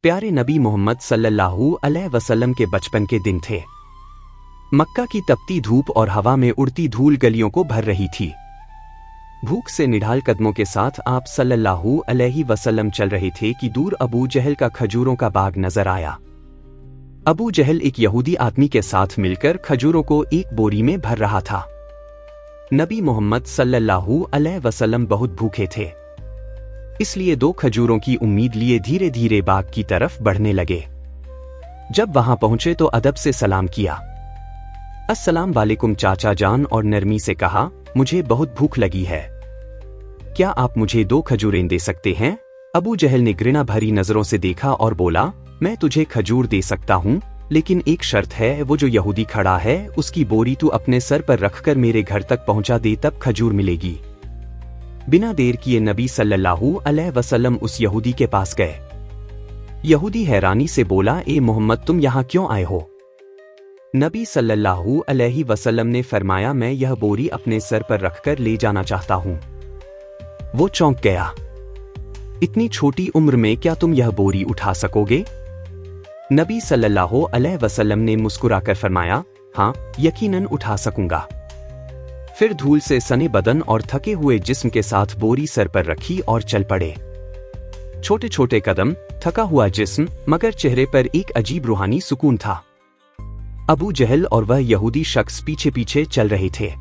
प्यारे नबी मोहम्मद सल्लल्लाहु अलैहि वसल्लम के बचपन के दिन थे। मक्का की तपती धूप और हवा में उड़ती धूल गलियों को भर रही थी। भूख से निढाल कदमों के साथ आप सल्लल्लाहु अलैहि वसल्लम चल रहे थे कि दूर अबू जहल का खजूरों का बाग नजर आया। अबू जहल एक यहूदी आदमी के साथ मिलकर खजूरों को एक बोरी में भर रहा था। नबी मोहम्मद सल्लल्लाहु अलैहि वसल्लम बहुत भूखे थे, इसलिए 2 खजूरों की उम्मीद लिए धीरे धीरे बाग की तरफ बढ़ने लगे। जब वहां पहुंचे तो अदब से सलाम किया। अस्सलाम वालेकुम चाचा जान, और नरमी से कहा, मुझे बहुत भूख लगी है, क्या आप मुझे 2 खजूरें दे सकते हैं? अबू जहल ने घृणा भरी नजरों से देखा और बोला, मैं तुझे खजूर दे सकता हूं, लेकिन एक शर्त है, वो जो यहूदी खड़ा है उसकी बोरी तू अपने सर पर रखकर मेरे घर तक पहुंचा दे, तब खजूर मिलेगी। बिना देर किए नबी सल्लल्लाहु अलैहि वसल्लम उस यहूदी के पास गए। यहूदी हैरानी से बोला, ए मोहम्मद, तुम यहाँ क्यों आए हो? नबी सल्लल्लाहु अलैहि वसल्लम ने फरमाया, मैं यह बोरी अपने सर पर रखकर ले जाना चाहता हूं। वो चौंक गया, इतनी छोटी उम्र में क्या तुम यह बोरी उठा सकोगे? नबी सल्लल्लाहु अलैहि वसल्लम ने मुस्कुराकर फरमाया, हाँ, यकीनन उठा सकूंगा। फिर धूल से सने बदन और थके हुए जिस्म के साथ बोरी सर पर रखी और चल पड़े। छोटे छोटे कदम, थका हुआ जिस्म, मगर चेहरे पर एक अजीब रूहानी सुकून था। अबू जहल और वह यहूदी शख्स पीछे पीछे चल रहे थे।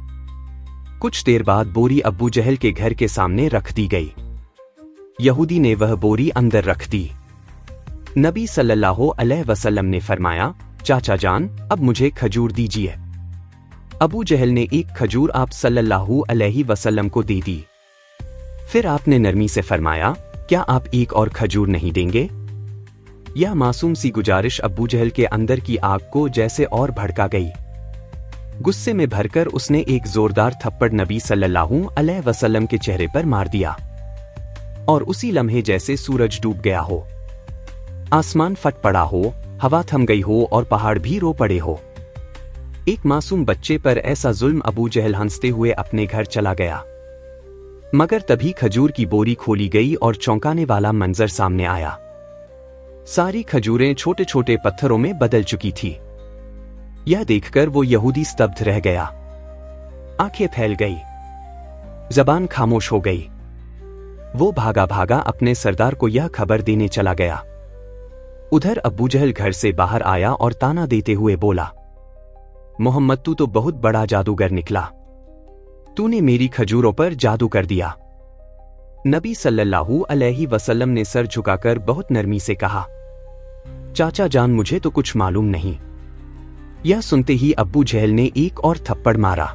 कुछ देर बाद बोरी अबू जहल के घर के सामने रख दी गई। यहूदी ने वह बोरी अंदर रख दी। नबी सल्लल्लाहु अलैहि वसल्लम ने फरमाया, चाचा जान, अब मुझे खजूर दीजिए। अबू जहल ने एक खजूर आप सल्लल्लाहु अलैहि वसल्लम को दे दी। फिर आपने नरमी से फरमाया, क्या आप एक और खजूर नहीं देंगे? यह मासूम सी गुजारिश अबू जहल के अंदर की आग को जैसे और भड़का गई। गुस्से में भरकर उसने एक जोरदार थप्पड़ नबी सल्लल्लाहु अलैहि वसल्लम के चेहरे पर मार दिया, और उसी लम्हे जैसे सूरज डूब गया हो, आसमान फट पड़ा हो, हवा थम गई हो और पहाड़ भी रो पड़े हो। एक मासूम बच्चे पर ऐसा जुल्म। अबू जहल हंसते हुए अपने घर चला गया, मगर तभी खजूर की बोरी खोली गई और चौंकाने वाला मंजर सामने आया। सारी खजूरें छोटे छोटे पत्थरों में बदल चुकी थी। यह देखकर वो यहूदी स्तब्ध रह गया, आंखें फैल गई, जबान खामोश हो गई। वो भागा भागा अपने सरदार को यह खबर देने चला गया। उधर अबू जहल घर से बाहर आया और ताना देते हुए बोला, मोहम्मद, तू तो बहुत बड़ा जादूगर निकला, तूने मेरी खजूरों पर जादू कर दिया। नबी सल्लल्लाहु अलैहि वसल्लम ने सर झुकाकर बहुत नरमी से कहा, चाचा जान, मुझे तो कुछ मालूम नहीं। यह सुनते ही अब्बू जहल ने एक और थप्पड़ मारा।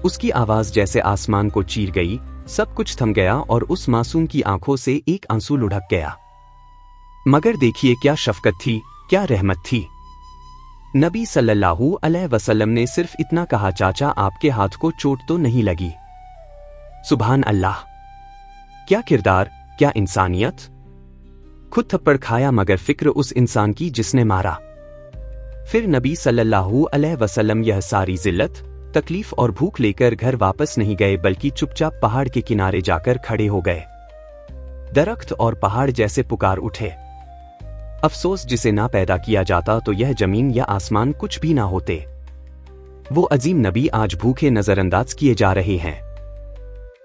उसकी आवाज जैसे आसमान को चीर गई, सब कुछ थम गया और उस मासूम की आंखों से एक आंसू लुढ़क गया। मगर देखिए क्या शफकत थी, क्या रहमत थी। नबी सल्लल्लाहु अलैहि वसल्लम ने सिर्फ इतना कहा, चाचा, आपके हाथ को चोट तो नहीं लगी? सुभान अल्लाह, क्या किरदार, क्या इंसानियत। खुद थप्पड़ खाया मगर फिक्र उस इंसान की जिसने मारा। फिर नबी सल्लल्लाहु अलैहि वसल्लम यह सारी जिल्लत, तकलीफ और भूख लेकर घर वापस नहीं गए, बल्कि चुपचाप पहाड़ के किनारे जाकर खड़े हो गए। दरख्त और पहाड़ जैसे पुकार उठे। अफसोस, जिसे ना पैदा किया जाता तो यह जमीन या आसमान कुछ भी ना होते। वो अजीम नबी आज भूखे नजरअंदाज किए जा रहे हैं।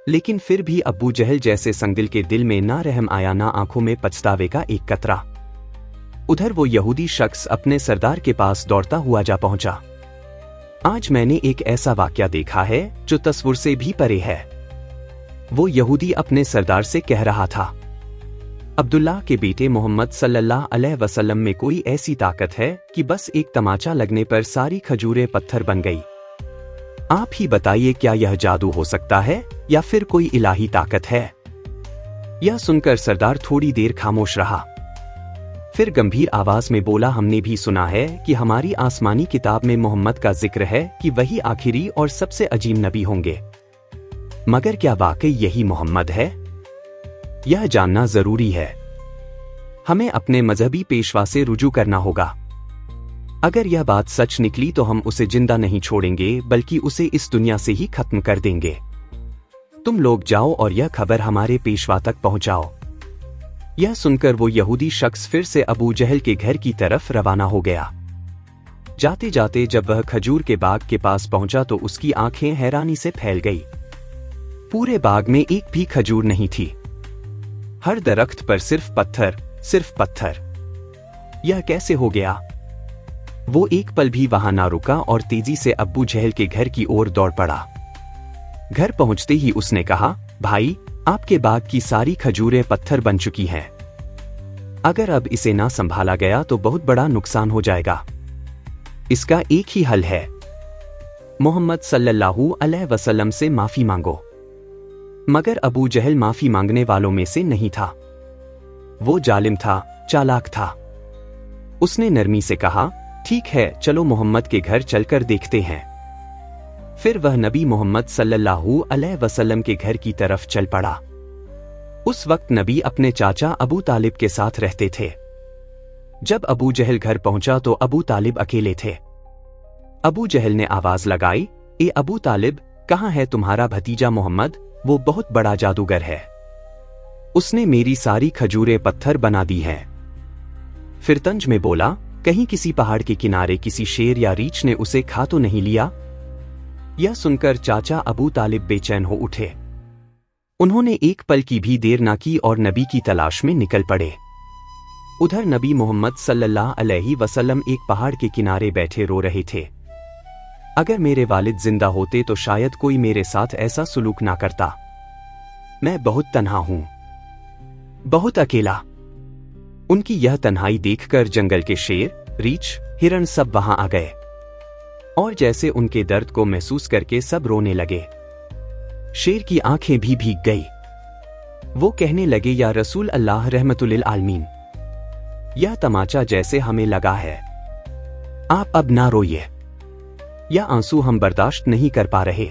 लेकिन फिर भी अब्बू जहल जैसे संगदिल के दिल में ना रहम आया, ना आंखों में पछतावे का एक कतरा। उधर वो यहूदी शख्स अपने सरदार के पास दौड़ता हुआ जा पहुंचा। आज मैंने एक ऐसा वाकया देखा है जो तस्वुर से भी परे है। वो यहूदी अपने सरदार से कह रहा था, अब्दुल्लाह के बेटे मोहम्मद सल्लल्लाहु अलैहि वसल्लम में कोई ऐसी ताकत है कि बस एक तमाचा लगने पर सारी खजूरें पत्थर बन गई। आप ही बताइए, क्या यह जादू हो सकता है या फिर कोई इलाही ताकत है? यह सुनकर सरदार थोड़ी देर खामोश रहा, फिर गंभीर आवाज में बोला, हमने भी सुना है कि हमारी आसमानी किताब में मोहम्मद का जिक्र है कि वही आखिरी और सबसे अजीम नबी होंगे, मगर क्या वाकई यही मोहम्मद है? यह जानना जरूरी है। हमें अपने मजहबी पेशवा से रुजू करना होगा। अगर यह बात सच निकली तो हम उसे जिंदा नहीं छोड़ेंगे, बल्कि उसे इस दुनिया से ही खत्म कर देंगे। तुम लोग जाओ और यह खबर हमारे पेशवा तक पहुंचाओ। यह सुनकर वो यहूदी शख्स फिर से अबू जहल के घर की तरफ रवाना हो गया। जाते जाते जब वह खजूर के बाग के पास पहुंचा तो उसकी आंखें हैरानी से फैल गई। पूरे बाग में एक भी खजूर नहीं थी। हर दरख्त पर सिर्फ पत्थर। यह कैसे हो गया? वो एक पल भी वहां ना रुका और तेजी से अब्बू जहल के घर की ओर दौड़ पड़ा। घर पहुंचते ही उसने कहा, भाई, आपके बाग की सारी खजूरें पत्थर बन चुकी हैं। अगर अब इसे ना संभाला गया तो बहुत बड़ा नुकसान हो जाएगा। इसका एक ही हल है, मोहम्मद सल्लल्लाहु अलैहि वसल्लम से माफी मांगो। मगर अबू जहल माफी मांगने वालों में से नहीं था। वो जालिम था, चालाक था। उसने नरमी से कहा, ठीक है, चलो मोहम्मद के घर चलकर देखते हैं। फिर वह नबी मोहम्मद सल्लल्लाहु अलैहि वसल्लम के घर की तरफ चल पड़ा। उस वक्त नबी अपने चाचा अबू तालिब के साथ रहते थे। जब अबू जहल घर पहुंचा तो अबू तालिब अकेले थे। अबू जहल ने आवाज लगाई, ए अबू तालिब, कहाँ है तुम्हारा भतीजा मोहम्मद? वो बहुत बड़ा जादूगर है। उसने मेरी सारी खजूरें पत्थर बना दी हैं। फिर तंज में बोला, कहीं किसी पहाड़ के किनारे किसी शेर या रीछ ने उसे खा तो नहीं लिया? यह सुनकर चाचा अबू तालिब बेचैन हो उठे। उन्होंने एक पल की भी देर ना की और नबी की तलाश में निकल पड़े। उधर नबी मोहम्मद सल्लल्लाहु अलैहि वसल्लम एक पहाड़ के किनारे बैठे रो रहे थे। अगर मेरे वालिद जिंदा होते तो शायद कोई मेरे साथ ऐसा सुलूक ना करता। मैं बहुत तन्हा हूं, बहुत अकेला। उनकी यह तन्हाई देखकर जंगल के शेर, रीछ, हिरण सब वहां आ गए और जैसे उनके दर्द को महसूस करके सब रोने लगे। शेर की आंखें भी भीग गई। वो कहने लगे, या रसूल अल्लाह रहमतुल आलमीन, यह तमाचा जैसे हमें लगा है। आप अब ना रोइए, यह आंसू हम बर्दाश्त नहीं कर पा रहे।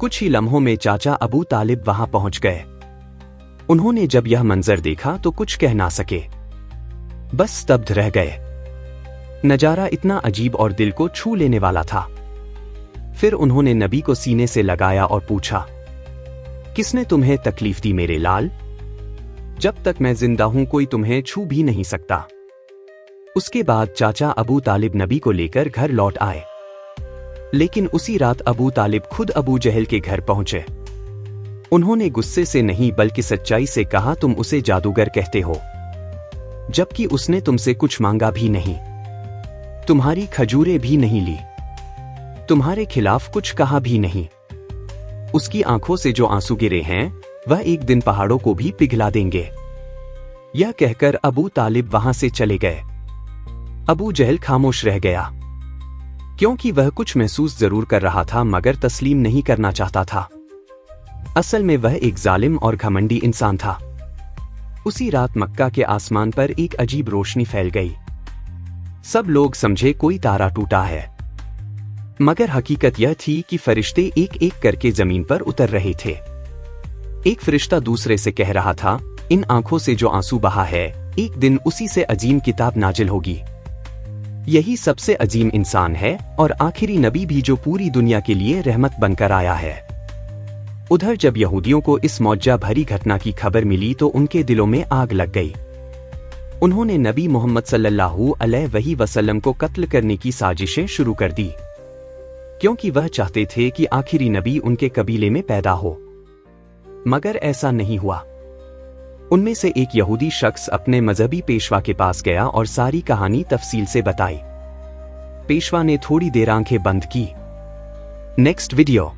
कुछ ही लम्हों में चाचा अबू तालिब वहां पहुंच गए। उन्होंने जब यह मंजर देखा तो कुछ कह ना सके, बस स्तब्ध रह गए। नजारा इतना अजीब और दिल को छू लेने वाला था। फिर उन्होंने नबी को सीने से लगाया और पूछा, किसने तुम्हें तकलीफ दी मेरे लाल? जब तक मैं जिंदा हूं कोई तुम्हें छू भी नहीं सकता। उसके बाद चाचा अबू तालिब नबी को लेकर घर लौट आए। लेकिन उसी रात अबू तालिब खुद अबू जहल के घर पहुंचे। उन्होंने गुस्से से नहीं बल्कि सच्चाई से कहा, तुम उसे जादूगर कहते हो, जबकि उसने तुमसे कुछ मांगा भी नहीं, तुम्हारी खजूरें भी नहीं ली, तुम्हारे खिलाफ कुछ कहा भी नहीं। उसकी आंखों से जो आंसू गिरे हैं वह एक दिन पहाड़ों को भी पिघला देंगे। यह कहकर अबू तालिब वहां से चले गए। अबू जहल खामोश रह गया, क्योंकि वह कुछ महसूस जरूर कर रहा था मगर तस्लीम नहीं करना चाहता था। असल में वह एक जालिम और घमंडी इंसान था। उसी रात मक्का के आसमान पर एक अजीब रोशनी फैल गई। सब लोग समझे कोई तारा टूटा है, मगर हकीकत यह थी कि फरिश्ते एक एक करके जमीन पर उतर रहे थे। एक फरिश्ता दूसरे से कह रहा था, इन आंखों से जो आंसू बहा है एक दिन उसी से अजीम किताब नाजिल होगी। यही सबसे अजीम इंसान है और आखिरी नबी भी जो पूरी दुनिया के लिए रहमत बनकर आया है। उधर जब यहूदियों को इस मौजा भरी घटना की खबर मिली तो उनके दिलों में आग लग गई। उन्होंने नबी मोहम्मद सल्लल्लाहु अलैहि वसल्लम को कत्ल करने की साजिशें शुरू कर दी, क्योंकि वह चाहते थे कि आखिरी नबी उनके कबीले में पैदा हो। मगर ऐसा नहीं हुआ। उनमें से एक यहूदी शख्स अपने मजहबी पेशवा के पास गया और सारी कहानी तफसील से बताई। पेशवा ने थोड़ी देर आंखें बंद की। Next video.